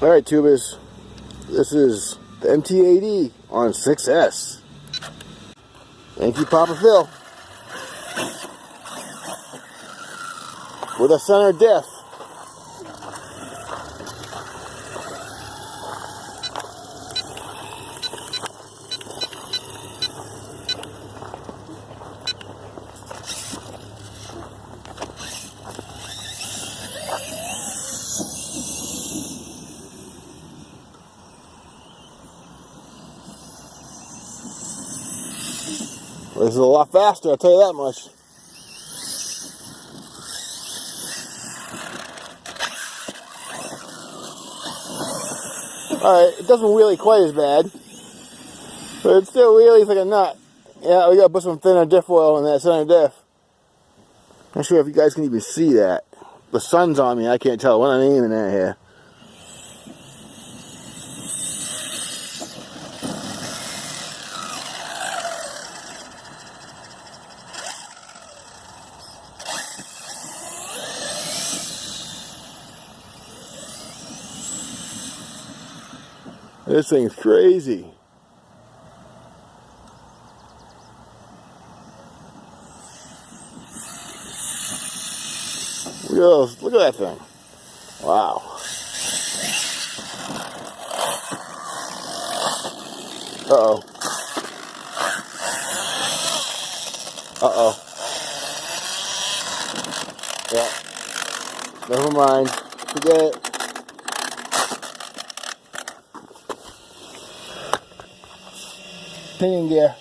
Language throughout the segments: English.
Alright, tubers, this is the Mt8e on 6S. Thank you, Papa Phil. With a center diff. This is a lot faster, I'll tell you that much. Alright, it doesn't wheelie quite as bad, but it still wheelies like a nut. Yeah, we gotta put some thinner diff oil in that center diff. Not sure if you guys can even see that. The sun's on me, I can't tell what I'm aiming at here. This thing's crazy. Look at that thing. Wow. Uh-oh. Uh-oh. Yeah. Never mind. Forget it. Pinion gear.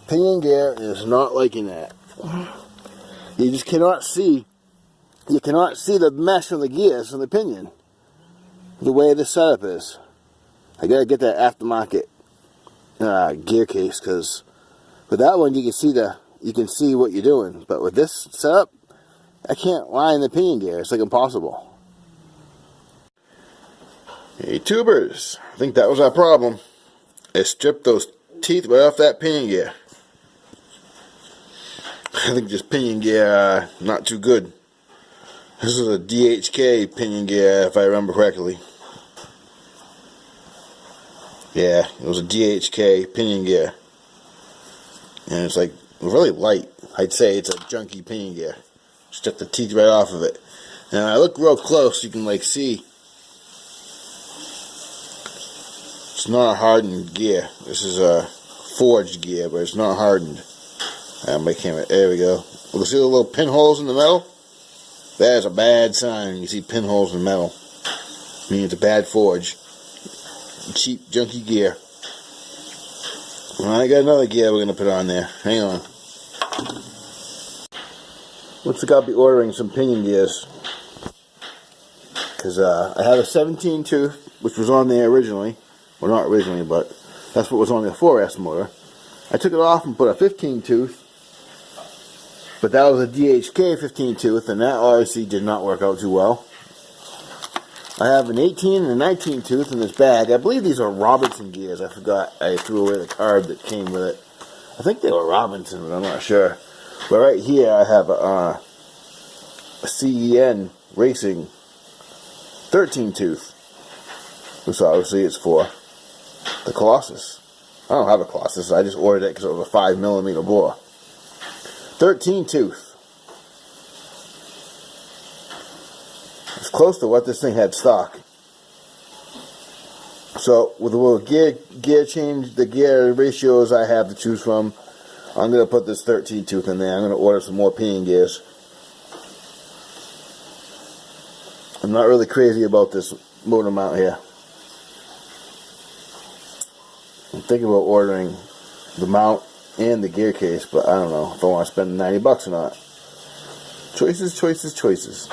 Pinion gear is not liking that. You just cannot see. You cannot see the mesh of the gears from the pinion. The way this setup is. I gotta get that aftermarket gear case, because with that one you can see what you're doing. But with this setup, I can't line the pinion gear. It's like impossible. Hey tubers, I think that was our problem. It stripped those teeth right off that pinion gear. I think this pinion gear not too good. This is a DHK pinion gear, if I remember correctly. Yeah, it was a DHK pinion gear. And it's like really light. I'd say it's a junky pinion gear. Stripped the teeth right off of it. And I look real close, you can like see. It's not a hardened gear. This is a forged gear, but it's not hardened. My camera, there we go. Well, see the little pinholes in the metal? That is a bad sign. You see pinholes in the metal. I mean, it's a bad forge. Cheap, junky gear. Well, I got another gear we're going to put on there. Hang on. Looks like I'll be ordering some pinion gears. Because I had a 17 tooth, which was on there originally. Well, not originally, but that's what was on the 4S motor. I took it off and put a 15 tooth. But that was a DHK 15 tooth, and that obviously did not work out too well. I have an 18 and a 19 tooth in this bag. I believe these are Robinson gears. I forgot. I threw away the card that came with it. I think they were Robinson, but I'm not sure. But right here I have a CEN Racing 13 tooth. Which obviously it's for the Colossus. I don't have a Colossus. I just ordered it because it was a 5mm bore. 13 tooth. It's close to what this thing had stock. So with the little gear change, the gear ratios I have to choose from, I'm going to put this 13 tooth in there. I'm going to order some more pinion gears. I'm not really crazy about this motor mount here. I'm thinking about ordering the mount and the gear case, but I don't know if I want to spend 90 bucks or not. Choices, choices, choices.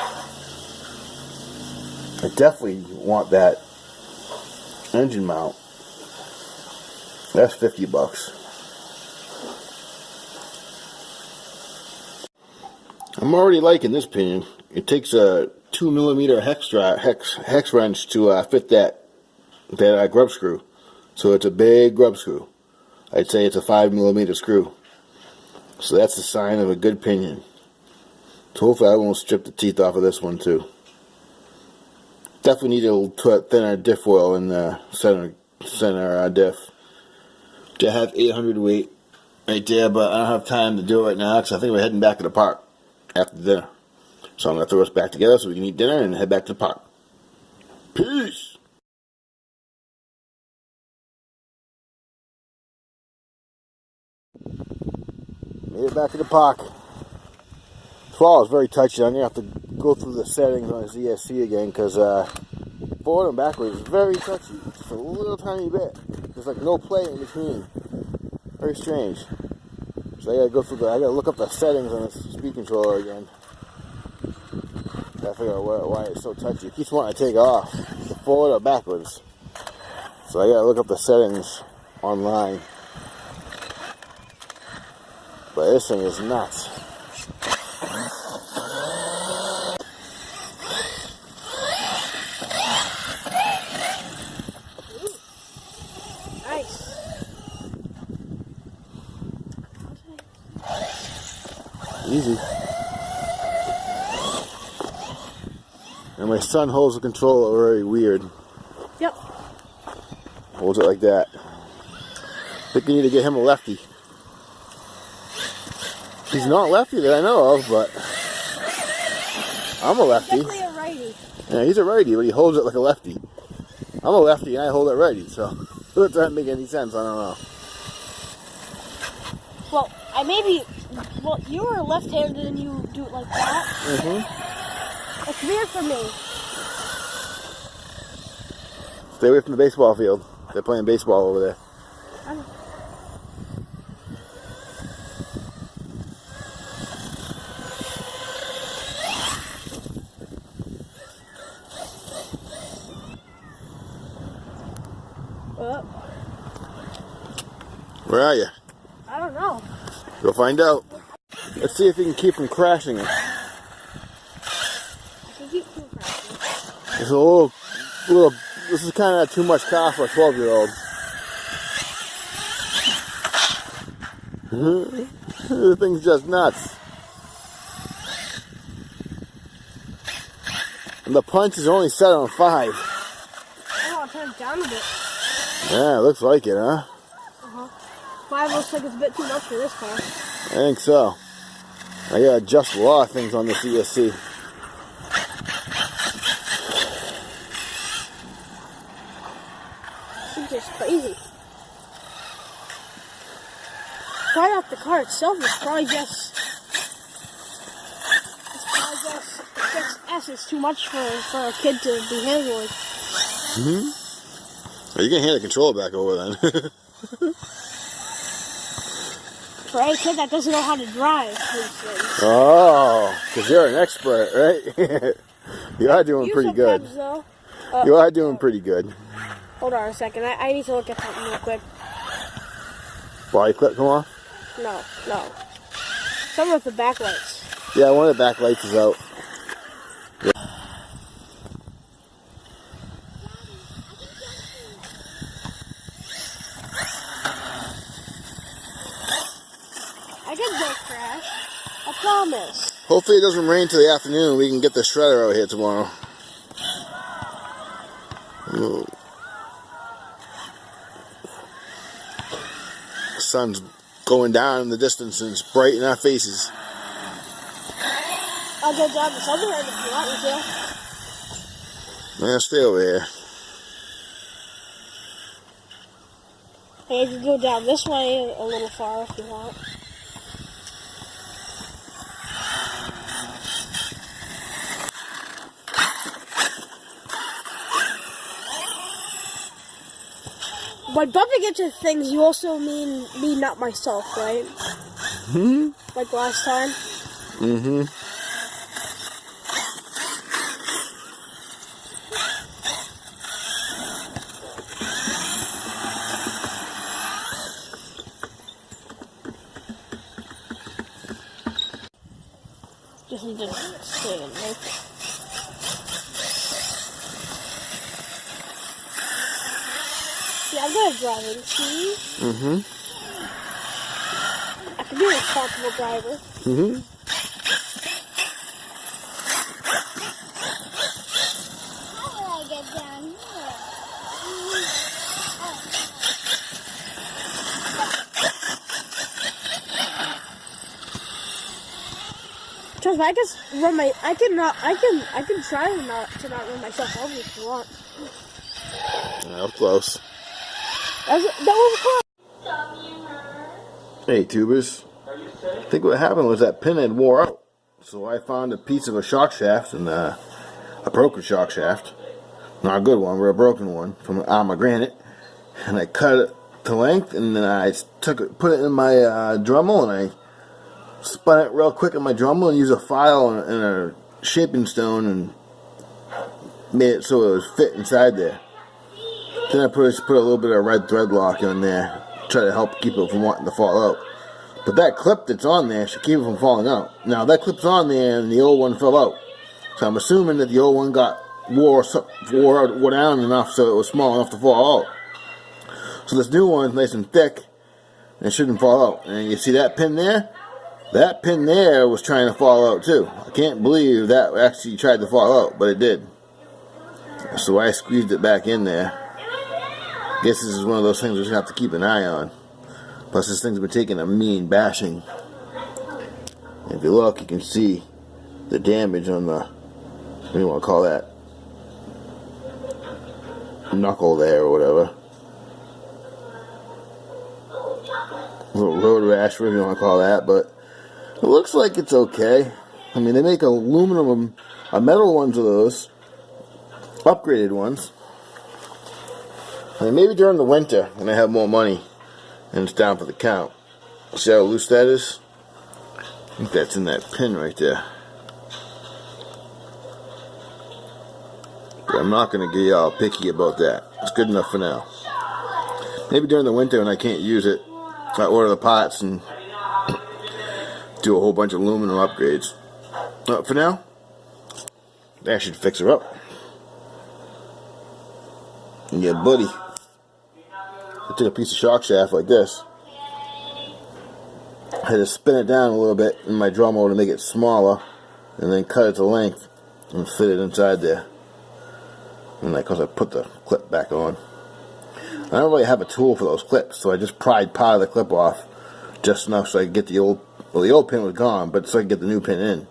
I definitely want that engine mount. That's 50 bucks. I'm already liking this pinion. It takes a 2mm hex wrench to fit that grub screw. So it's a big grub screw. I'd say it's a 5mm screw. So that's the sign of a good pinion. So hopefully I won't strip the teeth off of this one too. Definitely need to put thinner diff oil in the center diff to have 800 weight right there, but I don't have time to do it right now because I think we're heading back to the park after dinner. So I'm going to throw us back together so we can eat dinner and head back to the park. Peace! Made it back to the park. This wall is very touchy. I'm going to have to go through the settings on the ZSC again because forward and backwards is very touchy. Just a little tiny bit. There's like no play in between. Very strange. So I gotta go through I gotta look up the settings on this speed controller again. Gotta figure out why it's so touchy. It keeps wanting to take off. Forward or backwards. So I gotta look up the settings online. But this thing is nuts. Easy. And my son holds the controller very weird. Yep. Holds it like that. I think we need to get him a lefty. He's not lefty that I know of, but I'm a lefty. Definitely a righty. Yeah, he's a righty, but he holds it like a lefty. I'm a lefty and I hold it righty, so that doesn't make any sense. I don't know. Well, you were left-handed and you do it like that. Mm-hmm. It's weird for me. Stay away from the baseball field. They're playing baseball over there. Where are you? I don't know. Go find out. Let's see if we can keep from crashing it. It's a little, this is kind of too much car for a 12-year-old. The thing's just nuts. And the punch is only set on 5. Oh, I'll turn it down a bit. Yeah, it looks like it, huh? 5 looks like it's a bit too much for this car. I think so. I gotta adjust a lot of things on this ESC. This is just crazy. Right off the car itself is probably just... It's too much for a kid to be handling. Mm-hmm. Well, you can hand the controller back over then. For a kid that doesn't know how to drive these things. Oh, because you're an expert, right? You are doing pretty good. You are doing pretty good. Hold on a second. I need to look at something real quick. Body clip come off? No. Some of the backlights. Yeah, one of the backlights is out. Yeah. I did not crash. I promise. Hopefully it doesn't rain till the afternoon and we can get the shredder out here tomorrow. Ooh. The sun's going down in the distance and it's bright in our faces. I'll go down this other end if you want me to. Yeah, stay over here. Hey, you can go down this way a little far if you want. By bumping into things, you also mean me, not myself, right? Hmm? Like last time? Mm-hmm. Just need to stay in, right? Yeah, I'm good at driving, see? Mm-hmm. I can be a responsible driver. Mm-hmm. it down here. Trust me, I can run my. I can try to not run myself over if you want. Yeah, that was close. That was close. Hey, tubers. I think what happened was that pin had wore out. So I found a piece of a shock shaft and a broken shock shaft. Not a good one, but a broken one from an arm of granite. And I cut it to length, and then I put it in my Dremel, and I spun it real quick in my Dremel and used a file and a shaping stone and made it so it was fit inside there. Then I put a little bit of red thread lock in there, try to help keep it from wanting to fall out. But that clip that's on there should keep it from falling out. Now that clip's on there and the old one fell out. So I'm assuming that the old one wore down enough so it was small enough to fall out. So this new one's nice and thick and it shouldn't fall out. And you see that pin there? That pin there was trying to fall out too. I can't believe that actually tried to fall out, but it did. So I squeezed it back in there. Guess this is one of those things we're just going to have to keep an eye on. Plus this thing's been taking a mean bashing. And if you look, you can see the damage on the, what do you want to call that? Knuckle there or whatever. A little road rash, whatever you want to call that, but it looks like it's okay. I mean, they make aluminum, metal ones of those, upgraded ones. I mean, maybe during the winter when I have more money and it's down for the count. See how loose that is? I think that's in that pin right there. But I'm not going to get y'all picky about that. It's good enough for now. Maybe during the winter when I can't use it, I order the pots and do a whole bunch of aluminum upgrades. For now, that should fix her up. Yeah, buddy. I took a piece of shock shaft like this. I had to spin it down a little bit in my Dremel to make it smaller, and then cut it to length and fit it inside there. And of course I put the clip back on. I don't really have a tool for those clips, so I just pried part of the clip off just enough so I could get the old pin was gone, but so I could get the new pin in.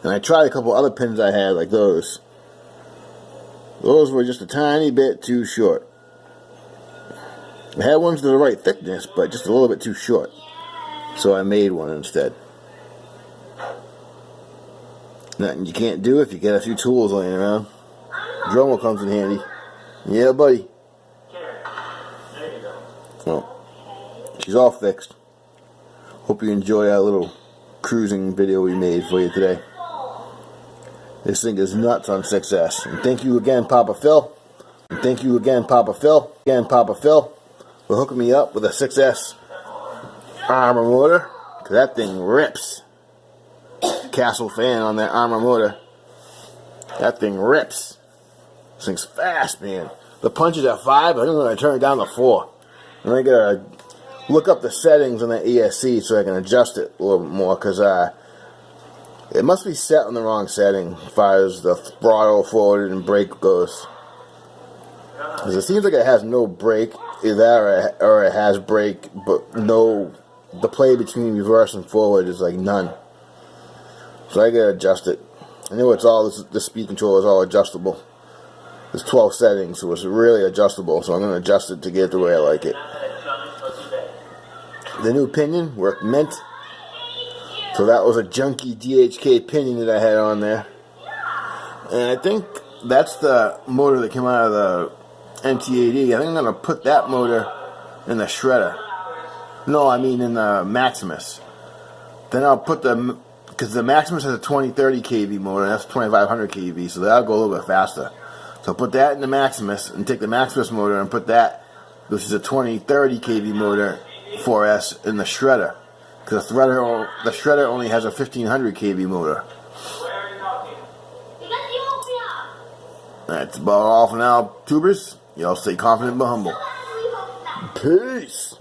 And I tried a couple other pins I had, like those. Those were just a tiny bit too short. I had ones of the right thickness, but just a little bit too short. So I made one instead. Nothing you can't do if you get a few tools laying around. Dremel comes in handy. Yeah, buddy. Well, she's all fixed. Hope you enjoy our little cruising video we made for you today. This thing is nuts on 6S. And thank you again, Papa Phil. And thank you again, Papa Phil. Again, Papa Phil, for hooking me up with a 6S armor motor. Because that thing rips. Castle fan on that armor motor. That thing rips. This thing's fast, man. The punch is at 5. I think I'm going to turn it down to 4. And I gotta look up the settings on that ESC so I can adjust it a little bit more, because it must be set on the wrong setting as far as the throttle forward and brake goes. Because it seems like it has no brake, either or it has brake, but no, the play between reverse and forward is like none. So I gotta adjust it. I know it's all, this speed controller is all adjustable. There's 12 settings, so it's really adjustable, so I'm going to adjust it to get it the way I like it. The new pinion worked mint. So that was a junky DHK pinion that I had on there. And I think that's the motor that came out of the Mt8e. I think I'm going to put that motor in the shredder. No, I mean in the Maximus. Then I'll put because the Maximus has a 2030 kV motor, and that's 2500 kV, so that'll go a little bit faster. So put that in the Maximus, and take the Maximus motor and put that, which is a 2030 kV motor, 4S, in the shredder. Because the shredder only has a 1500 kV motor. That's about all for now, tubers. Y'all stay confident but humble. Peace.